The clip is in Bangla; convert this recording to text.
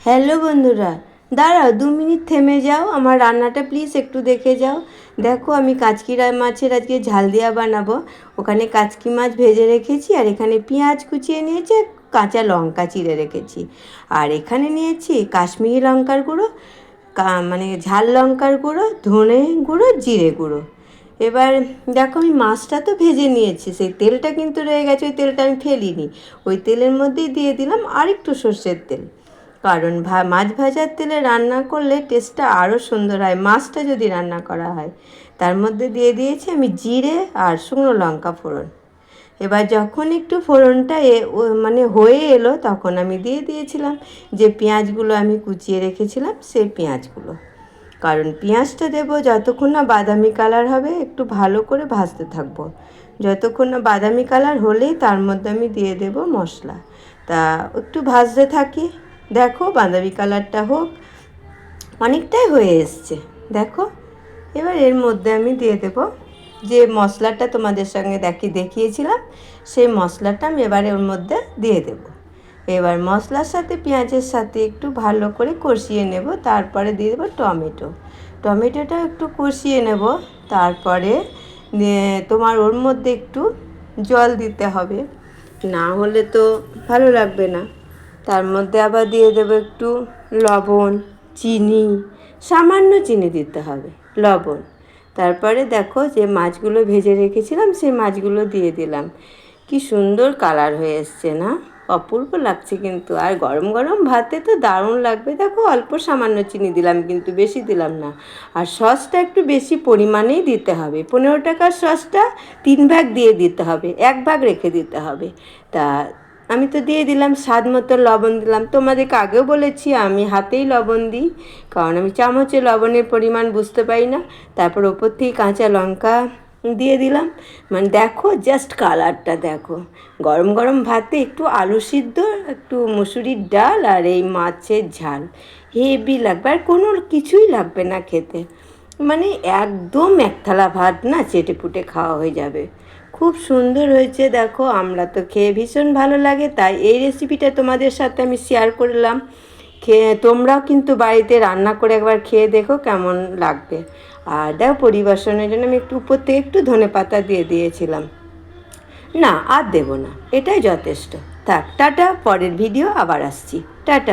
হ্যালো বন্ধুরা, দাঁড়াও 2 মিনিট থেমে যাও, আমার রান্নাটা প্লিজ একটু দেখে যাও। দেখো আমি কাচকি মাছের আজকে ঝাল দিয়া বানাবো। ওখানে কাচকি মাছ ভেজে রেখেছি, আর এখানে পেঁয়াজ কুচিয়ে নিয়েছি, কাঁচা লঙ্কা চিড়ে রেখেছি, আর এখানে নিয়েছি কাশ্মীরি লঙ্কার গুঁড়ো, মানে ঝাল লঙ্কার গুঁড়ো, ধনে গুঁড়ো, জিরে গুঁড়ো। এবার দেখো আমি মাছটা তো ভেজে নিয়েছি, সেই তেলটা কিন্তু রয়ে গেছে, ওই তেলটা আমি ফেলিনি। ওই তেলের মধ্যেই দিয়ে দিলাম আর একটু সর্ষের তেল, কারণ মাছ ভাজার তেলে রান্না করলে টেস্টটা আরও সুন্দর হয় মাছটা যদি রান্না করা হয়। তার মধ্যে দিয়ে দিয়েছি আমি জিরে আর শুকনো লঙ্কা ফোড়ন। এবার যখন একটু ফোড়নটা মানে হয়ে এলো, তখন আমি দিয়ে দিয়েছিলাম যে পেঁয়াজগুলো আমি কুচিয়ে রেখেছিলাম, সেই পেঁয়াজগুলো। কারণ পেঁয়াজটা দেবো যতক্ষণ না বাদামি কালার হবে, একটু ভালো করে ভাজতে থাকবো। যতক্ষণ না বাদামি কালার হলেই তার মধ্যে আমি দিয়ে দেব মশলা। তা একটু ভাজতে থাকি। দেখো বাদামি কালারটা হোক, অনেকটাই হয়ে এসছে দেখো। এবার এর মধ্যে আমি দিয়ে দেব যে মশলাটা তোমাদের সঙ্গে দেখিয়েছিলাম, সেই মশলাটা আমি এবারে ওর মধ্যে দিয়ে দেব। এবার মশলার সাথে পেঁয়াজের সাথে একটু ভালো করে কষিয়ে নেব। তারপরে দিয়ে দেবো টমেটোটা একটু কষিয়ে নেব। তারপরে তোমার ওর মধ্যে একটু জল দিতে হবে, না হলে তো ভালো লাগবে না। তার মধ্যে আবার দিয়ে দেবো একটু লবণ, চিনি, সামান্য চিনি দিতে হবে, লবণ। তারপরে দেখো যে মাছগুলো ভেজে রেখেছিলাম, সেই মাছগুলো দিয়ে দিলাম। কি সুন্দর কালার হয়ে এসছে না, অপূর্ব লাগছে কিন্তু। আর গরম গরম ভাতে তো দারুণ লাগবে। দেখো অল্প সামান্য চিনি দিলাম, কিন্তু বেশি দিলাম না। আর সসটা একটু বেশি পরিমাণেই দিতে হবে। 15 টাকার সসটা 3 ভাগ দিয়ে দিতে হবে, 1 ভাগ রেখে দিতে হবে। তা আমি তো দিয়ে দিলাম, স্বাদ মতো লবণ দিলাম। তোমাদেরকে আগেও বলেছি আমি হাতেই লবণ দিই, কারণ আমি চামচে লবণের পরিমাণ বুঝতে পারি না। তারপর ওপর থেকে কাঁচা লঙ্কা দিয়ে দিলাম। মানে দেখো জাস্ট কালারটা দেখো। গরম গরম ভাতে একটু আলু সিদ্ধ, একটু মুসুরির ডাল, আর এই মাছের ঝাল, হেভি লাগবে। আর কোনো কিছুই লাগবে না খেতে, মানে একদম এক থালা ভাত না চেটে পুটে খাওয়া হয়ে যাবে। খুব সুন্দর হয়েছে দেখো, আমরা তো খেয়ে ভীষণ ভালো লাগে, তাই এই রেসিপিটা তোমাদের সাথে আমি শেয়ার করলাম। তোমরাও কিন্তু বাড়িতে রান্না করে একবার খেয়ে দেখো কেমন লাগবে। আর দেখো পরিবেশনের জন্য আমি একটু উপর থেকে একটু ধনেপাতা দিয়ে দিয়েছিলাম। না আর দেবো না, এটাই যথেষ্ট। থাক, টাটা। পরের ভিডিও আবার আসছি, টাটা।